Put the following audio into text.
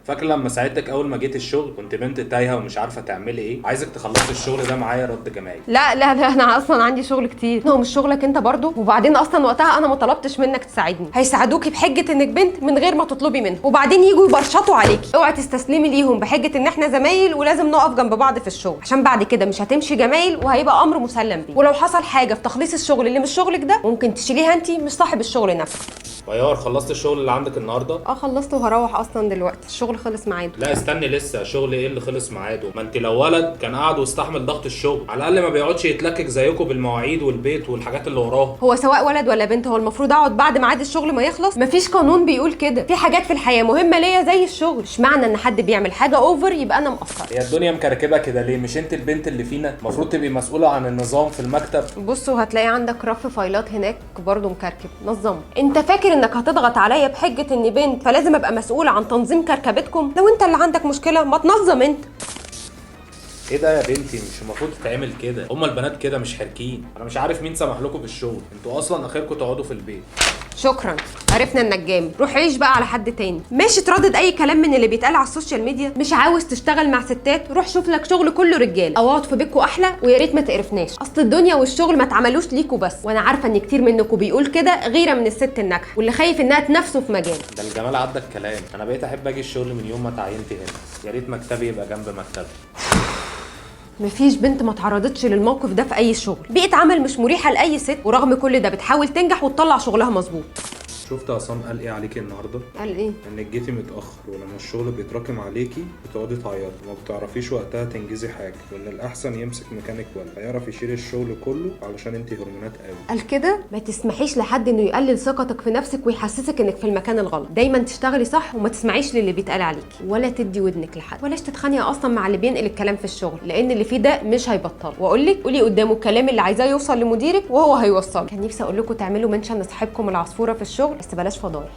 فاكر لما ساعدتك اول ما جيت الشغل كنت بنت تايهه ومش عارفه تعملي ايه؟ عايزك تخلصي الشغل ده معايا رد جماعي. لا لا لا، انا اصلا عندي شغل كتير. هو مش شغلك انت برضو؟ وبعدين اصلا وقتها انا ما طلبتش منك تساعدني، هيساعدوكي بحجه انك بنت من غير ما تطلبي منهم، وبعدين يجوا يبرشطوا عليكي. اوعي تستسلمي ليهم بحجه ان احنا زمايل ولازم نقف جنب بعض في الشغل، عشان بعد كده مش هتمشي جمايل وهيبقى امر مسلم بيه. ولو حصل حاجه في تخليص الشغل اللي مش شغلك ده ممكن تشيليها انت مش صاحب الشغل نفسه. طيار، خلصت الشغل اللي عندك النهارده؟ خلصت وهروح اصلا دلوقتي، الشغل خلص ميعاده. لا استني، لسه شغل ايه اللي خلص ميعاده؟ ما انت لو ولد كان قاعد واستحمل ضغط الشغل، على الاقل ما بيقعدش يتلكك زيكم بالمواعيد والبيت والحاجات اللي وراه. هو سواء ولد ولا بنت هو المفروض اقعد بعد ميعاد الشغل ما يخلص؟ مفيش قانون بيقول كده. في حاجات في الحياه مهمه ليا زي الشغل، مش معنى ان حد بيعمل حاجه اوفر يبقى انا مقصر. هي الدنيا مكركبه كده ليه؟ مش انت البنت اللي فينا؟ المفروض تبقي مسؤوله عن النظام في المكتب. بصوا هتلاقي عندك رف فايلات هناك برضو مكركب، نظمه. انت فاكر انك هتضغط عليا بحجه اني بنت فلازم ابقى مسؤوله عن تنظيم كركبتكم؟ لو انت اللي عندك مشكله ما تنظم انت. ايه ده يا بنتي؟ مش المفروض تتعمل كده، هما البنات كده مش حركين. انا مش عارف مين سمح لكم بالشغل، انتوا اصلا اخركم تقعدوا في البيت. شكرا، عرفنا انك جامد. روح عيش بقى على حد تاني. ماشي تردد اي كلام من اللي بيتقال على السوشيال ميديا؟ مش عاوز تشتغل مع ستات؟ روح شوف لك شغل كله رجال، او اقعد في بيتكوا احلى. ويا ريت ما تقرفناش، اصل الدنيا والشغل ما اتعملوش ليكوا بس، وانا عارفه ان كتير منكم بيقول كده غيره من الست الناجحه واللي خايف انها تنافسه في مجال. ده الجمال عدى الكلام. انا بقيت احب اجي الشغل من يوم ما اتعينت هنا. يا ريت مكتبي يبقى جنب مكتبي. مفيش بنت ما تعرضتش للموقف ده في اي شغل. بيئه عمل مش مريحه لاي ست، ورغم كل ده بتحاول تنجح وتطلع شغلها مظبوط. شفت عصام قال ايه عليكي النهارده؟ قال ايه؟ انك جيتي متاخر، ولما الشغل بيتراكم عليكي بتقعدي تعيطي وما بتعرفيش وقتها تنجزي حاجه، وان الاحسن يمسك مكانك ولد هيعرف يشيل الشغل كله علشان انتي هرمونات قوي. قال كده؟ ما تسمحيش لحد انه يقلل ثقتك في نفسك ويحسسك انك في المكان الغلط. دايما تشتغلي صح وما تسمعيش للي بيتقال عليكي، ولا تدي ودنك لحد، ولاش تتخانقي اصلا مع اللي بينقل الكلام في الشغل، لان اللي فيه ده مش هيبطل. واقول لك قولي قدامه الكلام اللي عايزاه يوصل لمديرك وهو هيوصل. كان نفسي اقول لكم تعملوا منشن لصاحبكم العصفوره في الشغل، بس بلاش فضايح.